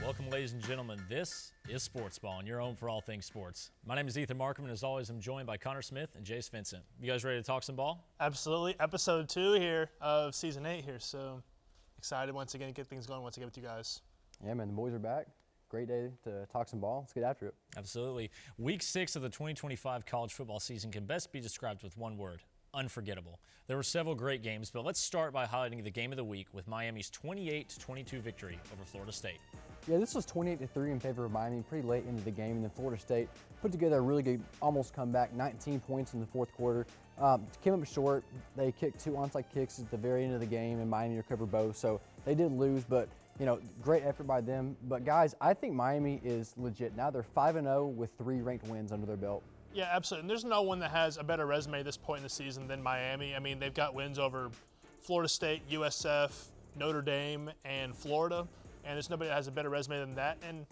Welcome, ladies and gentlemen. This is Sportsballin, your home for all things sports. My name is Ethan Markham, and as always, I'm joined by Connor Smith and Jace Vincent. You guys ready to talk some ball? Absolutely. Episode 2 here of Season 8 here, so excited once again to get things going once again with you guys. Yeah, man, the boys are back. Great day to talk some ball. Let's get after it. Absolutely. Week 6 of the 2025 college football season can best be described with one word: unforgettable. There were several great games, but let's start by highlighting the game of the week with Miami's 28-22 victory over Florida State. Yeah, this was 28-3 in favor of Miami pretty late into the game, and then Florida State put together a really good almost comeback, 19 points in the fourth quarter. Came up short. They kicked 2 onside kicks at the very end of the game, and Miami recovered both, so they did lose, but you know, great effort by them. But guys, I think Miami is legit. Now they're 5-0 with 3 ranked wins under their belt. Yeah, absolutely. And there's no one that has a better resume at this point in the season than Miami. I mean, they've got wins over Florida State, USF, Notre Dame, and Florida. And there's nobody that has a better resume than that. And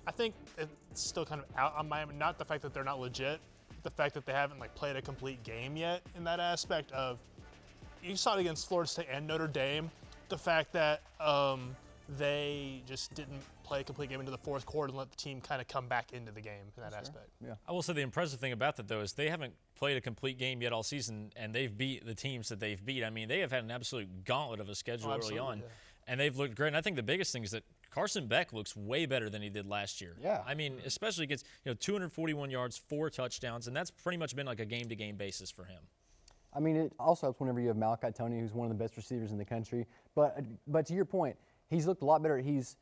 I think it's still kind of out on Miami. Not the fact that they're not legit, the fact that they haven't played a complete game yet in that aspect of, you saw it against Florida State and Notre Dame, the fact that they just didn't play a complete game into the fourth quarter and let the team kind of come back into the game in that aspect. Yeah. I will say the impressive thing about that, though, is they haven't played a complete game yet all season, and they've beat the teams that they've beat. I mean, they have had an absolute gauntlet of a schedule early on, yeah. and they've looked great. And I think the biggest thing is that Carson Beck looks way better than he did last year. Yeah. I mean, especially against 241 yards, 4 touchdowns, and that's pretty much been like a game-to-game basis for him. I mean, it also helps whenever you have Malachi Tony, who's one of the best receivers in the country. But to your point, he's looked a lot better. He's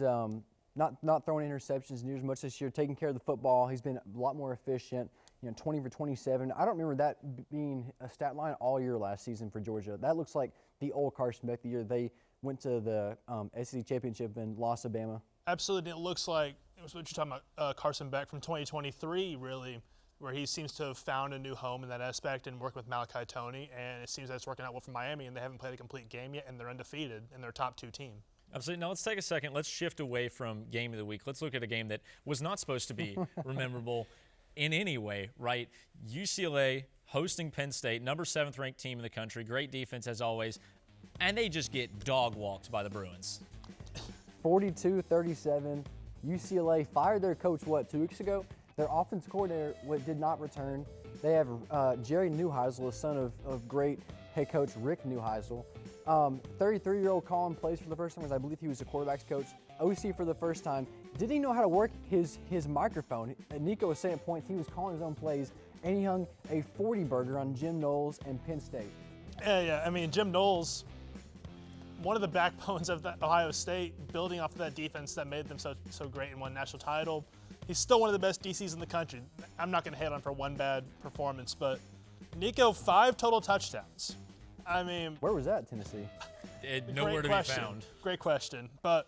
not throwing interceptions near as much this year, taking care of the football. He's been a lot more efficient. 20 for 27. I don't remember that being a stat line all year last season for Georgia. That looks like the old Carson Beck, the year they went to the SEC championship and lost to Bama. Absolutely. It looks like it was what you're talking about, Carson Beck from 2023, really, where he seems to have found a new home in that aspect and working with Malachi Tony. And it seems that it's working out well for Miami, and they haven't played a complete game yet, and they're undefeated in their top 2 team. Absolutely. Now let's take a second. Let's shift away from game of the week. Let's look at a game that was not supposed to be memorable in any way, right? UCLA hosting Penn State, number 7th ranked team in the country. Great defense as always. And they just get dog-walked by the Bruins. 42-37. UCLA fired their coach, 2 weeks ago? Their offense coordinator did not return. They have Jerry Neuheisel, the son of great head coach Rick Neuheisel. 33-year-old Colin plays for the first time, because I believe he was the quarterback's coach. OC for the first time. Didn't he know how to work his microphone? Nico was saying at points he was calling his own plays, and he hung a 40-burger on Jim Knowles and Penn State. Yeah. I mean, Jim Knowles, one of the backbones of Ohio State, building off of that defense that made them so great and won national title. He's still one of the best DCs in the country. I'm not going to hate on him for one bad performance, but Nico, 5 total touchdowns. I mean, where was that, Tennessee? Nowhere to be found. Great question. But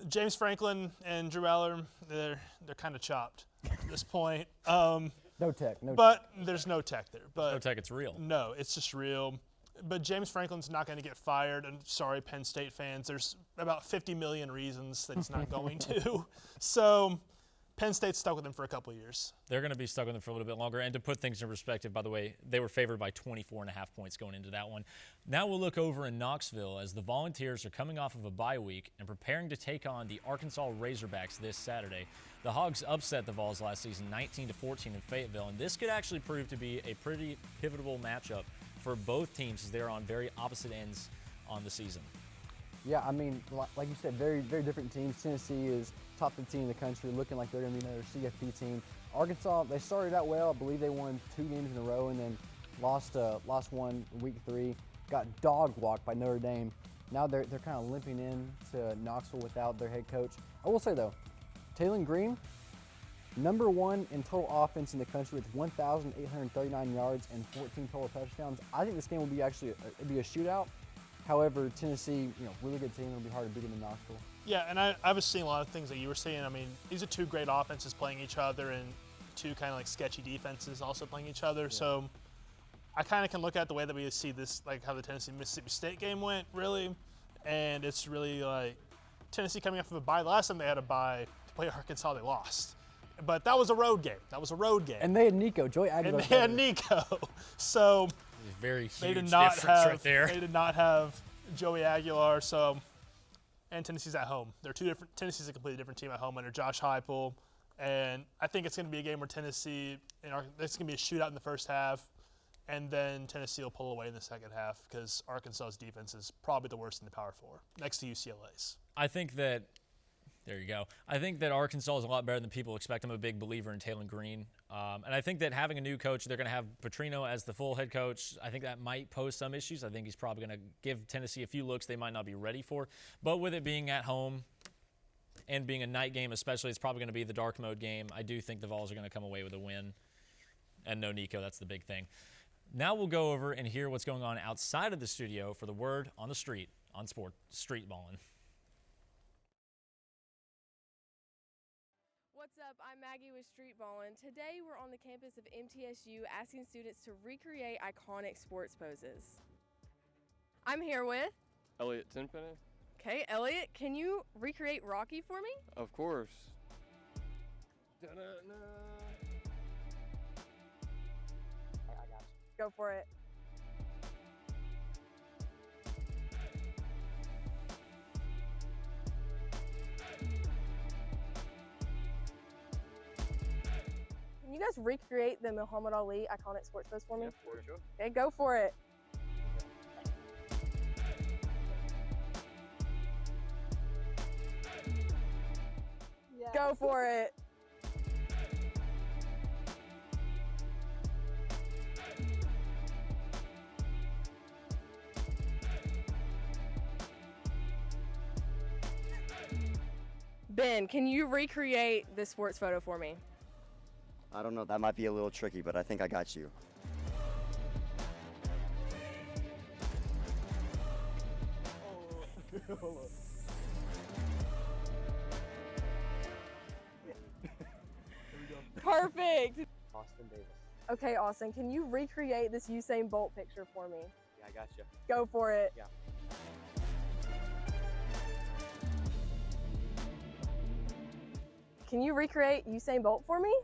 James Franklin and Drew Aller, they're kind of chopped at this point. No tech. But there's no tech there. But No tech, it's real. No, it's just real. But James Franklin's not going to get fired. And sorry, Penn State fans, there's about 50 million reasons that he's not going to. So Penn State's stuck with him for a couple of years. They're going to be stuck with him for a little bit longer. And to put things in perspective, by the way, they were favored by 24.5 points going into that one. Now we'll look over in Knoxville as the Volunteers are coming off of a bye week and preparing to take on the Arkansas Razorbacks this Saturday. The Hogs upset the Vols last season 19-14 in Fayetteville, and this could actually prove to be a pretty pivotal matchup for both teams as they're on very opposite ends on the season. Yeah, I mean, like you said, very, very different teams. Tennessee is top 15 in the country, looking like they're going to be another CFP team. Arkansas, they started out well. I believe they won 2 games in a row and then lost one week 3. Got dog-walked by Notre Dame. Now they're kind of limping in to Knoxville without their head coach. I will say, though, Taylon Green, number 1 in total offense in the country with 1,839 yards and 14 total touchdowns. I think this game will be a shootout. However, Tennessee, really good team. It'll be hard to beat them in Knoxville. Yeah, and I was seeing a lot of things that you were saying. I mean, these are 2 great offenses playing each other and 2 kind of like sketchy defenses also playing each other. Yeah. So I kind of can look at the way that we see this, like how the Tennessee-Mississippi State game went, really. And it's really like Tennessee coming off of a bye. The last time they had a bye to play Arkansas, they lost. But that was a road game. And they had Nico, Joey Aguilar. And they had Nico. So very huge they did not difference right there. They did not have Joey Aguilar. So and Tennessee's at home. They're two different. Tennessee's a completely different team at home under Josh Heupel, and I think it's going to be a game where Tennessee, it's going to be a shootout in the first half, and then Tennessee will pull away in the second half because Arkansas's defense is probably the worst in the Power 4, next to UCLA's. I think that there you go. I think that Arkansas is a lot better than people expect. I'm a big believer in Taylor Green. And I think that having a new coach, they're going to have Petrino as the full head coach. I think that might pose some issues. I think he's probably going to give Tennessee a few looks they might not be ready for. But with it being at home and being a night game especially, it's probably going to be the dark mode game. I do think the Vols are going to come away with a win. And no Nico, that's the big thing. Now we'll go over and hear what's going on outside of the studio for the word on the street on Sportsballin. What's up? I'm Maggie with Sportsballin. Today we're on the campus of MTSU asking students to recreate iconic sports poses. I'm here with Elliot Tenpenny? Okay, Elliot, can you recreate Rocky for me? Of course. Go for it. Can you guys recreate the Muhammad Ali iconic sports pose for me? Yeah, for sure. Okay, go for it. Yeah. Go for it. Ben, can you recreate this sports photo for me? I don't know, that might be a little tricky, but I think I got you. Perfect. Austin Davis. Okay, Austin, can you recreate this Usain Bolt picture for me? Yeah, I got you. Go for it. Yeah. Can you recreate Usain Bolt for me?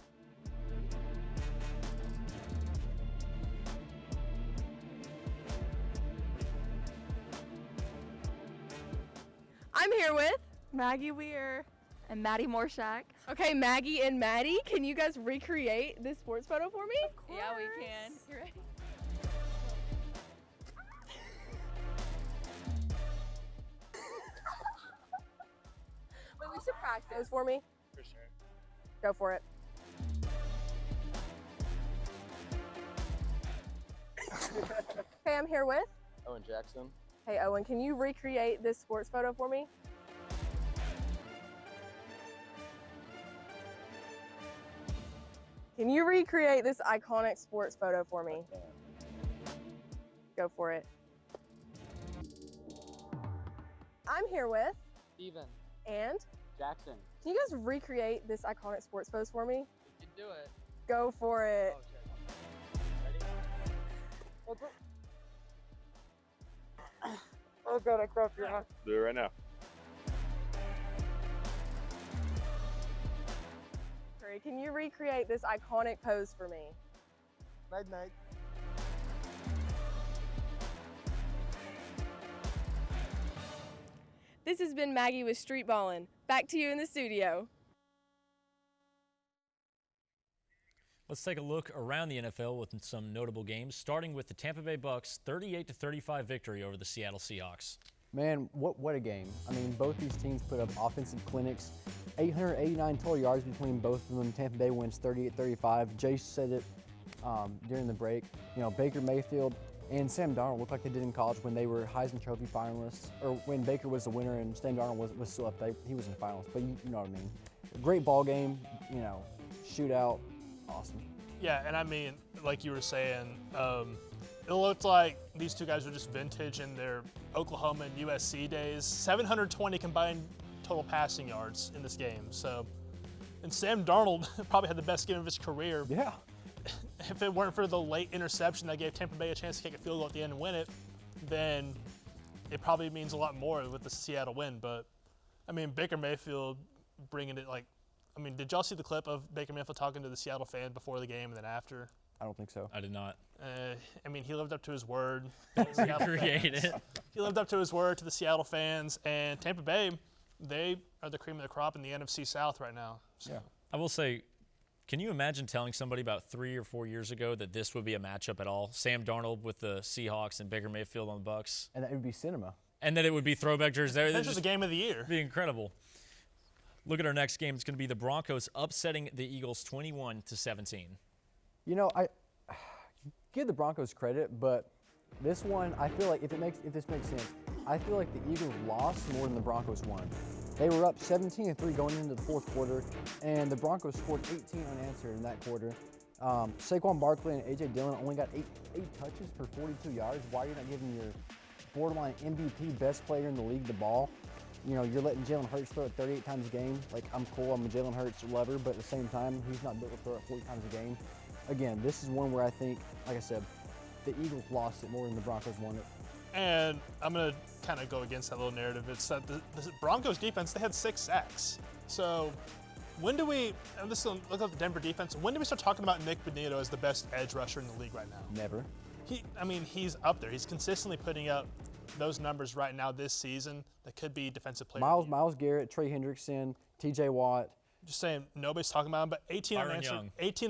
I'm here with Maggie Weir and Maddie Morshak. Okay, Maggie and Maddie, can you guys recreate this sports photo for me? Yeah, we can. You ready? Wait, we should practice for me. For sure. Go for it. Okay, I'm here with. Owen Jackson? Hey, Owen, can you recreate this sports photo for me? Can you recreate this iconic sports photo for me? Go for it. I'm here with. Steven And Jackson. can you guys recreate this iconic sports pose for me? You can do it. Go for it. Oh, shit. Ready? Oh god, I crossed your eye. Do it right now. Great. Can you recreate this iconic pose for me? Night night. This has been Maggie with Sportsballin. Back to you in the studio. Let's take a look around the NFL with some notable games, starting with the Tampa Bay Bucks 38-35 victory over the Seattle Seahawks. Man, what a game. I mean, both these teams put up offensive clinics. 889 total yards between both of them. Tampa Bay wins 38-35. Jace said it during the break. You know, Baker Mayfield and Sam Darnold looked like they did in college when they were Heisman Trophy finalists, or when Baker was the winner and Sam Darnold was still up there. He was in the finals, but you know what I mean. Great ball game, you know, shootout, awesome. Yeah, and I mean, like you were saying, it looked like these two guys were just vintage in their Oklahoma and USC days. 720 combined total passing yards in this game. So, and Sam Darnold probably had the best game of his career. Yeah. If it weren't for the late interception that gave Tampa Bay a chance to kick a field goal at the end and win it, then it probably means a lot more with the Seattle win. But, I mean, Baker Mayfield bringing it did y'all see the clip of Baker Mayfield talking to the Seattle fan before the game and then after? I don't think so. I did not. I mean, he lived up to his word. Recreate it. He lived up to his word to the Seattle fans, and Tampa Bay, they are the cream of the crop in the NFC South right now. So. Yeah. I will say, can you imagine telling somebody about 3 or 4 years ago that this would be a matchup at all? Sam Darnold with the Seahawks and Baker Mayfield on the Bucks. And that would be cinema. And that it would be throwback jerseys. This is the game of the year. Be incredible. Look at our next game. It's going to be the Broncos upsetting the Eagles 21-17. You know, I give the Broncos credit, but this one, I feel like if this makes sense, I feel like the Eagles lost more than the Broncos won. They were up 17-3 going into the fourth quarter, and the Broncos scored 18 unanswered in that quarter. Saquon Barkley and A.J. Dillon only got eight touches for 42 yards. Why are you not giving your borderline MVP best player in the league the ball? You know, you're letting Jalen Hurts throw it 38 times a game. Like, I'm cool, I'm a Jalen Hurts lover, but at the same time, he's not built to throw it 40 times a game. Again, this is one where I think, like I said, the Eagles lost it more than the Broncos won it. And I'm going to kind of go against that little narrative. It's that the Broncos defense, they had 6 sacks. So when do we, and this will look at the Denver defense, when do we start talking about Nick Benito as the best edge rusher in the league right now? Never. He's up there. He's consistently putting up those numbers right now this season that could be defensive player. Myles Garrett, Trey Hendrickson, T.J. Watt. Just saying, nobody's talking about him, but 18 unanswered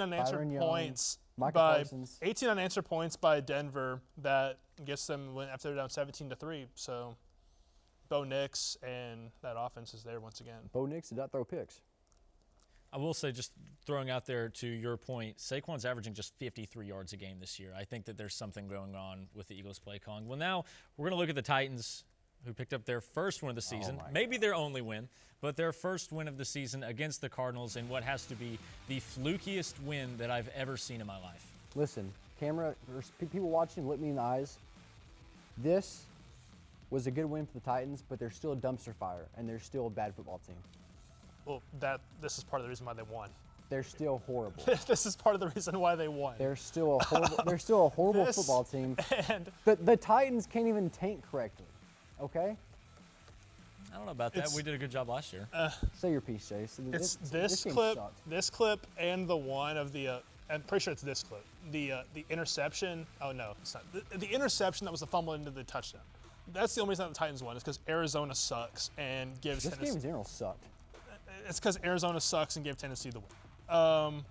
Byron points Micah by Parsons. 18 unanswered points by Denver that gets them after they're down 17-3. So Bo Nix and that offense is there once again. Bo Nix did not throw picks. I will say, just throwing out there to your point, Saquon's averaging just 53 yards a game this year. I think that there's something going on with the Eagles play calling. Well, now we're going to look at the Titans, who picked up their first win of the season, maybe their only win, but their first win of the season against the Cardinals in what has to be the flukiest win that I've ever seen in my life. Listen, camera, there's people watching, look me in the eyes. This was a good win for the Titans, but they're still a dumpster fire, and they're still a bad football team. Well, this is part of the reason why they won. They're still horrible. This is part of the reason why they won. They're still a horrible. They're still a horrible football team. And the Titans can't even tank correctly. Okay. I don't know about that. We did a good job last year. Say your piece, Jace. It's this game clip, sucked. this clip, and the one of the. I'm pretty sure it's this clip. The interception. Oh no, it's not. The interception that was the fumble into the touchdown. That's the only reason that the Titans won. Is because Arizona sucks and gives. This game in general sucked. It's because Arizona sucks and gave Tennessee the win.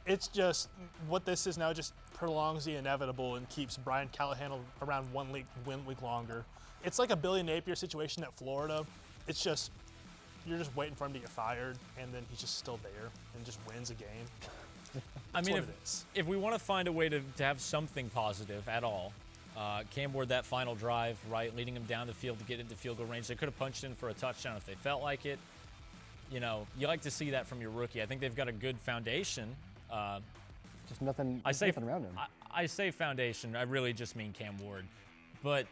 It's just what this is now just prolongs the inevitable and keeps Brian Callahan around one week longer. It's like a Billy Napier situation at Florida. It's just you're just waiting for him to get fired, and then he's just still there and just wins a game. I mean, what it is. if we want to find a way to have something positive at all, Cam Ward, that final drive, right, leading him down the field to get into field goal range. They could have punched in for a touchdown if they felt like it. You know, you like to see that from your rookie. I think they've got a good foundation. Just nothing. Nothing around him. I say foundation. I really just mean Cam Ward. But,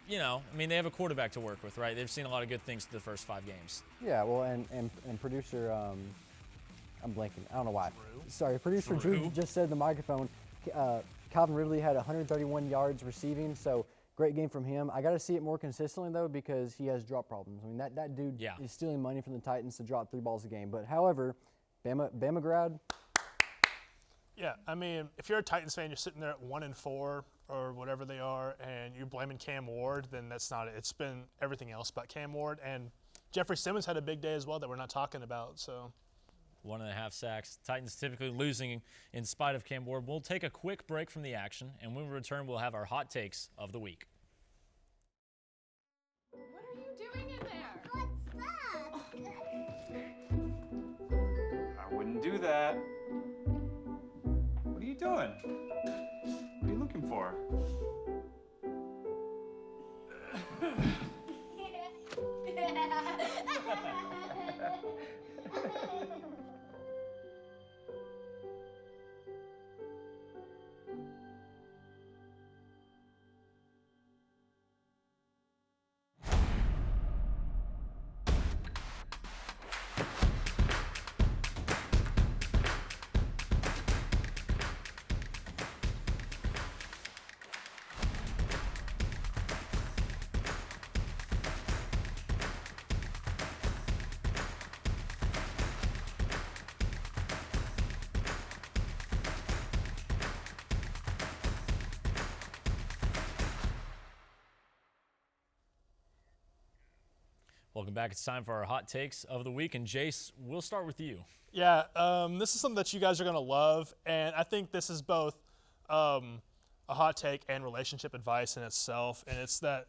you know, I mean, they have a quarterback to work with, right? They've seen a lot of good things through the first 5 games. Yeah, well, and producer, I'm blanking. I don't know why. Sorry, producer Drew just said in the microphone, Calvin Ridley had 131 yards receiving, so great game from him. I got to see it more consistently, though, because he has drop problems. I mean, that dude is stealing money from the Titans to drop 3 balls a game. But, however, Bama grad. Yeah, I mean, if you're a Titans fan, you're sitting there at 1-4 or whatever they are, and you're blaming Cam Ward, then that's not it. It's been everything else but Cam Ward. And Jeffrey Simmons had a big day as well that we're not talking about. So 1.5 sacks. Titans typically losing in spite of Cam Ward. We'll take a quick break from the action, and when we return, we'll have our hot takes of the week. What are you doing in there? I wouldn't do that. What are you doing? What are you looking for? Welcome back. It's time for our hot takes of the week. And Jace, we'll start with you. Yeah, this is something that you guys are going to love, and I think this is both a hot take and relationship advice in itself, and it's that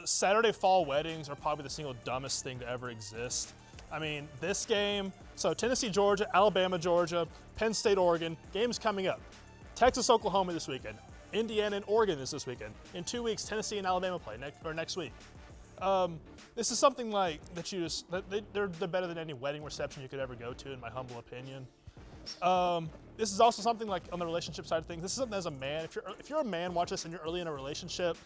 Saturday fall weddings are probably the single dumbest thing to ever exist. I mean, this game, so Tennessee, Georgia, Alabama, Georgia, Penn State, Oregon, games coming up. Texas, Oklahoma this weekend. Indiana and Oregon is this weekend. In 2 weeks, Tennessee and Alabama play next week. This is something like that you just they're better than any wedding reception you could ever go to, in my humble opinion. This is also something like on the relationship side of things. This is something as a man. If you're a man, watch this and you're early in a relationship.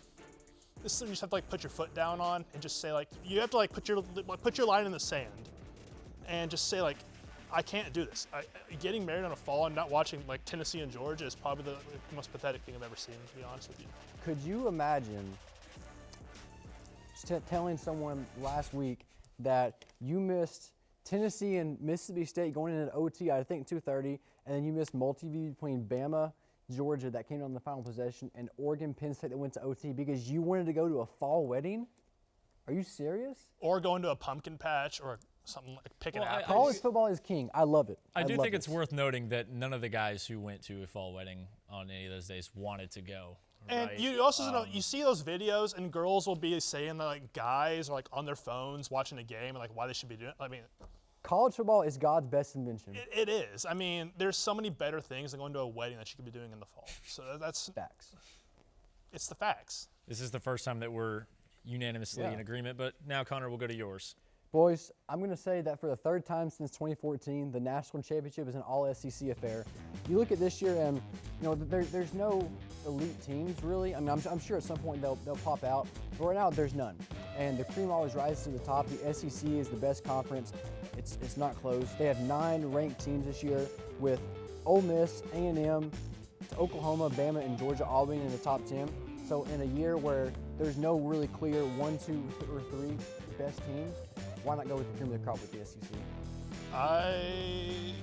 This is something you just have to like put your foot down on and just say like you have to like put your line in the sand and just say like I can't do this. Getting married on a fall and not watching like Tennessee and Georgia is probably the most pathetic thing I've ever seen, to be honest with you. Could you imagine telling someone last week that you missed Tennessee and Mississippi State going into OT, I think 2:30, and then you missed multi-view between Bama, Georgia that came on the final possession, and Oregon, Penn State that went to OT because you wanted to go to a fall wedding? Are you serious? Or going to a pumpkin patch or something like picking apples. College football is king. I love it. I do love think it's this. worth noting that none of the guys who went to a fall wedding on any of those days wanted to go. And right? you also know, you see those videos and girls will be saying that like guys are like on their phones watching a game and like why they should be doing it. I mean, college football is God's best invention. it is. I mean, there's so many better things than going to a wedding that you could be doing in the fall. So that's Facts. It's the facts. This is the first time that we're unanimously in agreement, but now, Connor, we'll go to yours. Boys, I'm going to say that for the third time since 2014, the national championship is an all-SEC affair. You look at this year, and you know there's no elite teams really. I mean, I'm sure at some point they'll pop out, but right now there's none. And the cream always rises to the top. The SEC is the best conference. It's not close. They have 9 ranked teams this year, with Ole Miss, A&M, Oklahoma, Bama, and Georgia all being in the top 10. So in a year where there's no really clear 1, 2, or 3 best teams, why not go with the cream of the crop with the SEC? I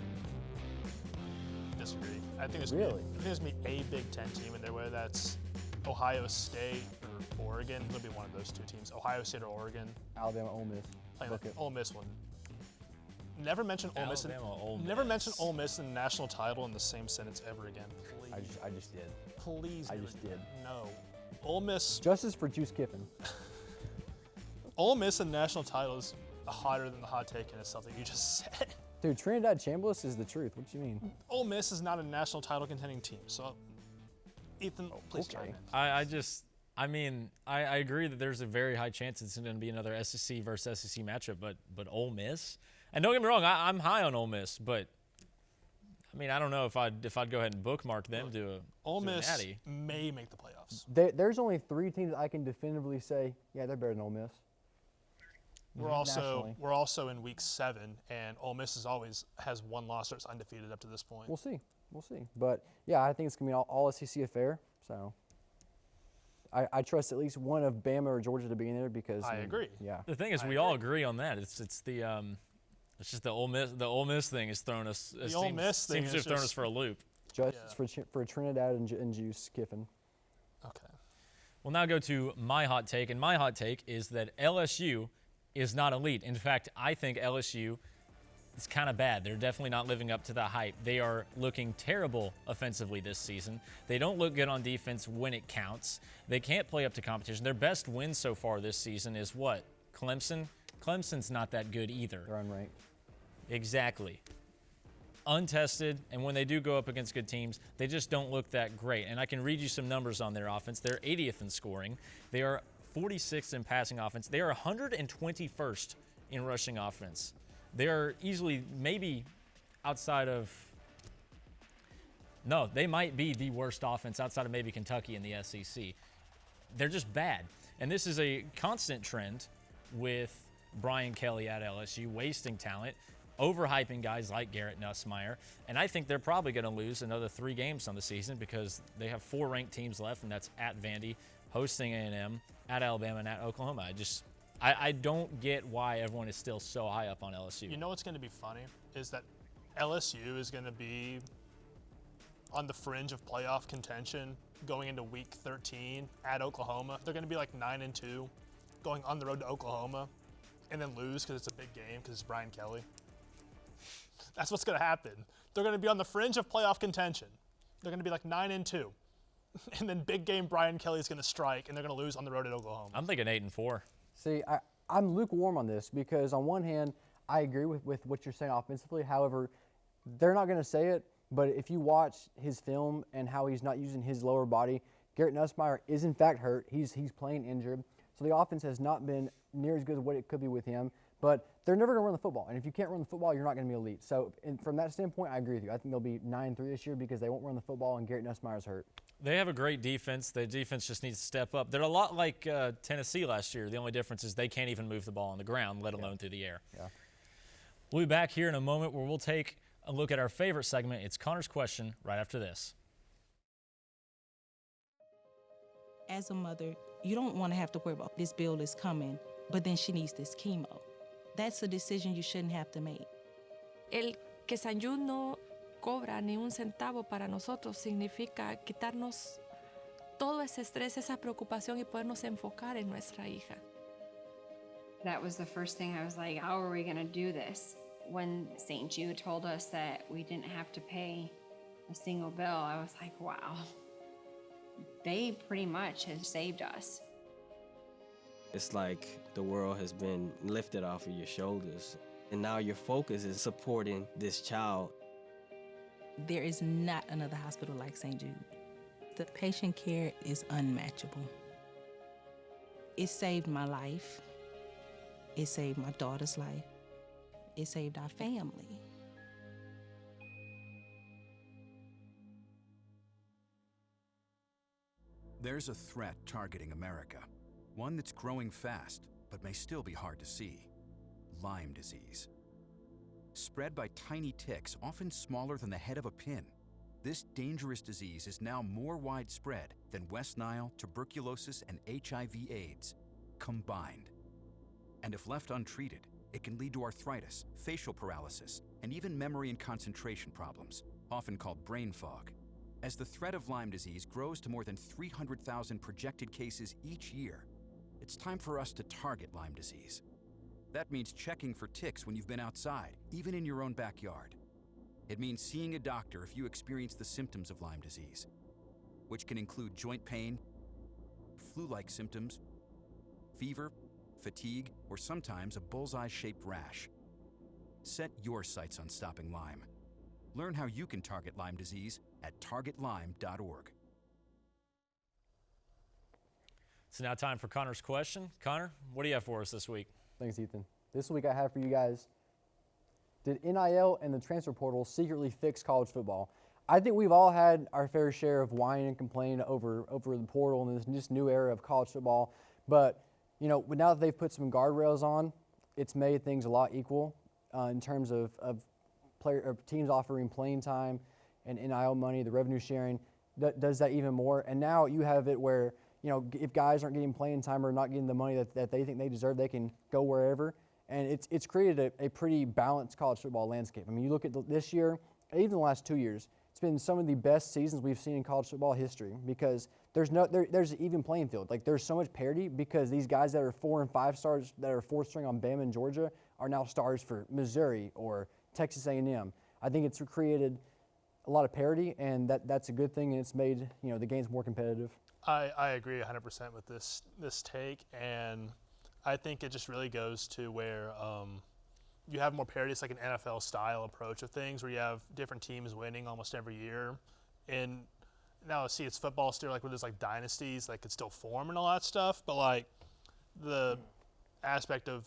disagree. I think there's Really? going to be a Big Ten team in there, whether that's Ohio State or Oregon. It'll be one of those two teams, Ohio State or Oregon. Alabama, Ole Miss. Playing Book it. Ole Miss one. Never mention Ole Miss. Alabama, Ole Never Miss. mention Ole Miss in the national title in the same sentence ever again. Please. I just did. Please. I never just do did. it. No. Ole Miss. Justice for Juice Kiffin. Ole Miss in national title is hotter than the hot take in itself that you just said. Dude, Trinidad Chambliss is the truth. What do you mean? Ole Miss is not a national title contending team. So, Ethan, please chime in. I agree that there's a very high chance it's going to be another SEC versus SEC matchup, but Ole Miss, and don't get me wrong, I'm high on Ole Miss, but I mean I don't know if I'd go ahead and bookmark them to a Ole to a Miss natty. may make the playoffs. There's only 3 teams I can definitively say, yeah, they're better than Ole Miss. We're Nationally. also in week 7, and Ole Miss has 1 loss or it's undefeated up to this point. We'll see. But yeah, I think it's gonna be an all SEC affair. So I trust at least one of Bama or Georgia to be in there because I agree. Yeah. The thing is, we all agree on that. It's just the Ole Miss thing has thrown us. The Ole Miss thing seems to is have thrown us just- for a loop. Justice for Trinidad and Juice Kiffin. Okay. We'll now go to my hot take, and my hot take is that LSU is not elite. In fact, I think LSU is kind of bad. They're definitely not living up to the hype. They are looking terrible offensively this season. They don't look good on defense when it counts. They can't play up to competition. Their best win so far this season is what? Clemson? Clemson's not that good either. They're unranked. Exactly. Untested, and when they do go up against good teams, they just don't look that great. And I can read you some numbers on their offense. They're 80th in scoring. They are 46th in passing offense. They are 121st in rushing offense. They are easily, maybe outside of, no, they might be the worst offense outside of maybe Kentucky in the SEC. They're just bad. And this is a constant trend with Brian Kelly at LSU, wasting talent, overhyping guys like Garrett Nussmeier. And I think they're probably going to lose another 3 games on the season because they have 4 ranked teams left, and that's at Vandy, hosting A&M, at Alabama, and at Oklahoma. I don't get why everyone is still so high up on LSU. You know what's going to be funny is that LSU is going to be on the fringe of playoff contention going into week 13 at Oklahoma. They're going to be like 9-2 going on the road to Oklahoma. and then lose because it's a big game because it's Brian Kelly. That's what's going to happen. They're going to be on the fringe of playoff contention. They're going to be like 9-2. And then big game Brian Kelly is going to strike, and they're going to lose on the road at Oklahoma. I'm thinking 8-4. See, I'm lukewarm on this because on one hand, I agree with what you're saying offensively. However, they're not going to say it, but if you watch his film and how he's not using his lower body, Garrett Nussmeier is in fact hurt. He's playing injured. So the offense has not been near as good as what it could be with him. But they're never going to run the football. And if you can't run the football, you're not going to be elite. So from that standpoint, I agree with you. I think they'll be 9-3 this year because they won't run the football and Garrett Nussmeier's hurt. They have a great defense. The defense just needs to step up. They're a lot like Tennessee last year. The only difference is they can't even move the ball on the ground, let alone through the air. Yeah. We'll be back here in a moment where we'll take a look at our favorite segment. It's Connor's Question right after this. As a mother, you don't want to have to worry about this bill is coming, but then she needs this chemo. That's a decision you shouldn't have to make. El que San Jude no cobra ni un centavo para nosotros significa quitarnos todo ese estrés, esa preocupación y podernos enfocar en nuestra hija. That was the first thing I was like, how are we going to do this? When St. Jude told us that we didn't have to pay a single bill, I was like, wow, they pretty much have saved us. It's like the world has been lifted off of your shoulders, and now your focus is supporting this child. There is not another hospital like St. Jude. The patient care is unmatchable. It saved my life. It saved my daughter's life. It saved our family. There's a threat targeting America, one that's growing fast, but may still be hard to see: Lyme disease. Spread by tiny ticks, often smaller than the head of a pin, this dangerous disease is now more widespread than West Nile, tuberculosis, and HIV/AIDS combined. And if left untreated, it can lead to arthritis, facial paralysis, and even memory and concentration problems, often called brain fog. As the threat of Lyme disease grows to more than 300,000 projected cases each year, it's time for us to target Lyme disease. That means checking for ticks when you've been outside, even in your own backyard. It means seeing a doctor if you experience the symptoms of Lyme disease, which can include joint pain, flu-like symptoms, fever, fatigue, or sometimes a bullseye-shaped rash. Set your sights on stopping Lyme. Learn how you can target Lyme disease at targetlyme.org. It's now time for Connor's Question. Connor, what do you have for us this week? Thanks, Ethan. This week I have for you guys, did NIL and the transfer portal secretly fix college football? I think we've all had our fair share of whine and complain over the portal and this new era of college football. But, you know, now that they've put some guardrails on, it's made things a lot equal in terms of teams offering playing time and NIL money, the revenue sharing does that even more. And now you have it where, you know, if guys aren't getting playing time or not getting the money that they think they deserve, they can go wherever. And it's created a pretty balanced college football landscape. I mean, you look at this year, even the last 2 years, it's been some of the best seasons we've seen in college football history because there's an even playing field. Like, there's so much parity because these guys that are 4 and 5 stars that are 4th string on Bama and Georgia are now stars for Missouri or Texas A&M. I think it's created a lot of parity, and that's a good thing, and it's made, you know, the games more competitive. I agree 100% with this take, and I think it just really goes to where you have more parity. It's like an NFL style approach of things where you have different teams winning almost every year. And now see, it's football still, like where there's like dynasties that could still form and all that stuff, but like the aspect of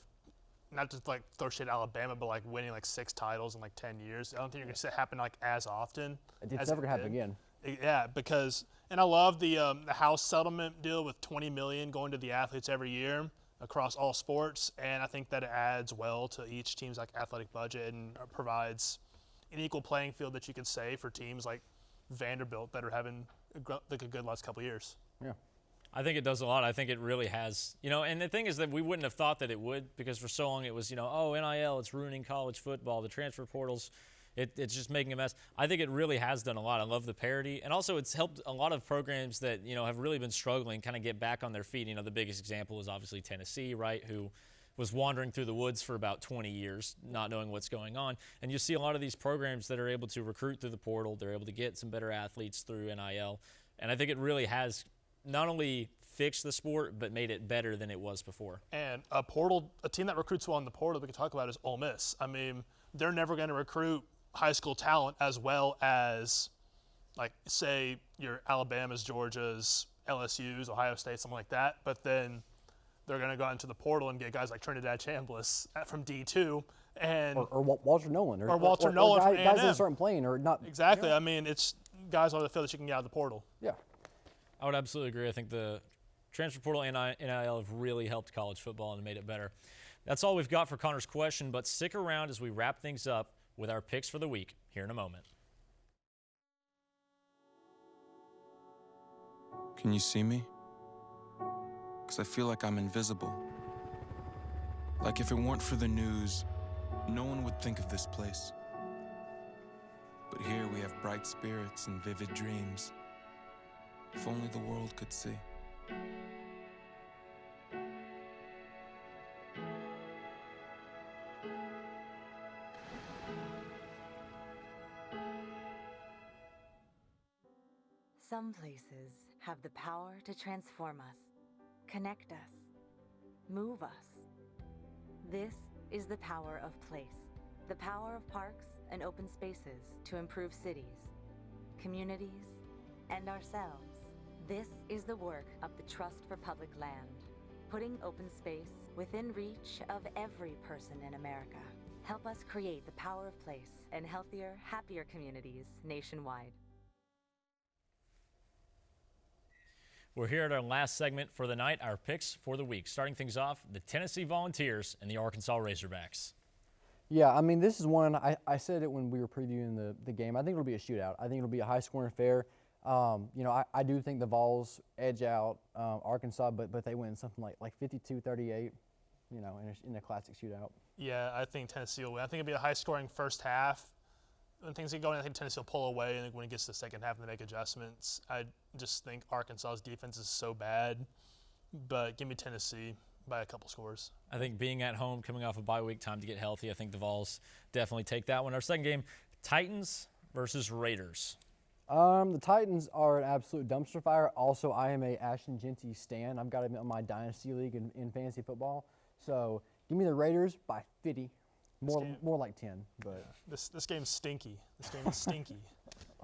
not just like throw shit at Alabama, but like winning like 6 titles in like 10 years. I don't think you're going to see it happen like as often. It's never going to happen again. Yeah, because, and I love the House settlement deal with $20 million going to the athletes every year across all sports, and I think that it adds well to each team's like athletic budget and provides an equal playing field that you can say for teams like Vanderbilt that are having like a good last couple of years. Yeah. I think it does a lot. I think it really has. You know, and the thing is that we wouldn't have thought that it would because for so long it was, you know, oh, NIL, it's ruining college football. The transfer portals, it's just making a mess. I think it really has done a lot. I love the parity. And also it's helped a lot of programs that, you know, have really been struggling kind of get back on their feet. You know, the biggest example is obviously Tennessee, right, who was wandering through the woods for about 20 years, not knowing what's going on. And you see a lot of these programs that are able to recruit through the portal. They're able to get some better athletes through NIL. And I think it really has not only fixed the sport, but made it better than it was before. And a team that recruits well in the portal that we can talk about is Ole Miss. I mean, they're never going to recruit high school talent as well as, like, say, your Alabamas, Georgias, LSU's, Ohio State, something like that. But then they're going to go into the portal and get guys like Trinidad Chambliss from D2 and or Walter Nolan or Walter Nolan from guys A&M. that start playing or not. Exactly. I mean, it's guys on the field that you can get out of the portal. Yeah. I would absolutely agree. I think the transfer portal and NIL have really helped college football and made it better. That's all we've got for Connor's question, but stick around as we wrap things up with our picks for the week here in a moment. Can you see me? Because I feel like I'm invisible. Like if it weren't for the news, no one would think of this place. But here we have bright spirits and vivid dreams. If only the world could see. Some places have the power to transform us, connect us, move us. This is the power of place, the power of parks and open spaces to improve cities, communities, and ourselves. This is the work of the Trust for Public Land, putting open space within reach of every person in America. Help us create the power of place and healthier, happier communities nationwide. We're here at our last segment for the night, our picks for the week. Starting things off, the Tennessee Volunteers and the Arkansas Razorbacks. Yeah, I mean, this is one, I said it when we were previewing the game. I think it'll be a shootout. I think it'll be a high-scoring affair. You know, I do think the Vols edge out Arkansas, but they win something like 52-38, you know, in a classic shootout. Yeah, I think Tennessee will win. I think it'll be a high-scoring first half. When things get going, I think Tennessee will pull away, and when it gets to the second half and they make adjustments, I just think Arkansas's defense is so bad. But give me Tennessee by a couple scores. I think being at home, coming off a bye week, time to get healthy, I think the Vols definitely take that one. Our second game, Titans versus Raiders. The Titans are an absolute dumpster fire. Also, I am a Ashton Jeanty stan. I've got him in my dynasty league in fantasy football. So give me the Raiders by 50. More like 10, but this game's stinky. This game is stinky.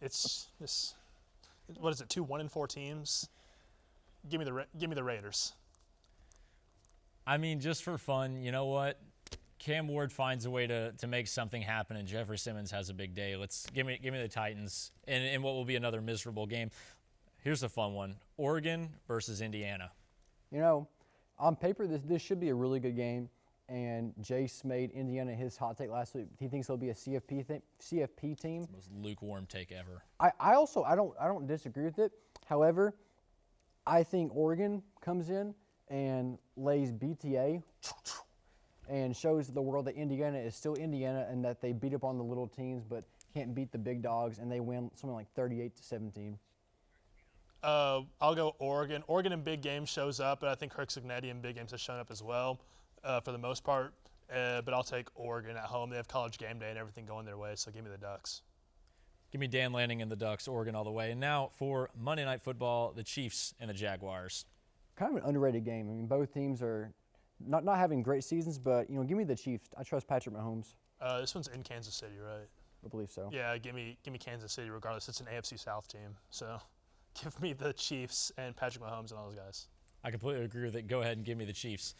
It's this. What is it? 2 1-4 teams. Give me the Raiders. I mean, just for fun, you know what? Cam Ward finds a way to make something happen, and Jeffrey Simmons has a big day. Give me the Titans in what will be another miserable game. Here's a fun one: Oregon versus Indiana. You know, on paper, this should be a really good game. And Jace made Indiana his hot take last week. He thinks they'll be a CFP team. It's the most lukewarm take ever. I also don't disagree with it. However, I think Oregon comes in and lays BTA and shows the world that Indiana is still Indiana and that they beat up on the little teams but can't beat the big dogs, and they win something like 38-17. I'll go Oregon. Oregon in big games shows up, but I think Kirk Cignetti in big games has shown up as well. For the most part, but I'll take Oregon at home. They have College game day and everything going their way, so give me the Ducks. Give me Dan Lanning and the Ducks, Oregon all the way. And now for Monday Night Football, the Chiefs and the Jaguars. Kind of an underrated game. I mean, both teams are not having great seasons, but, you know, give me the Chiefs. I trust Patrick Mahomes. This one's in Kansas City, right? I believe so. Yeah, give me Kansas City regardless. It's an AFC South team, so give me the Chiefs and Patrick Mahomes and all those guys. I completely agree with it. Go ahead and give me the Chiefs.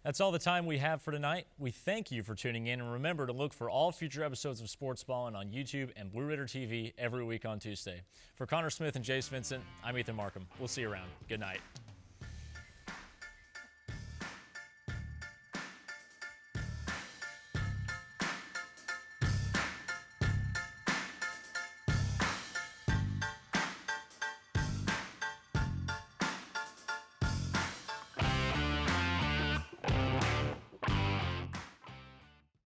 That's all the time we have for tonight. We thank you for tuning in, and remember to look for all future episodes of Sportsballin on YouTube and Blue Raider TV every week on Tuesday. For Connor Smith and Jace Vincent, I'm Ethan Markham. We'll see you around. Good night.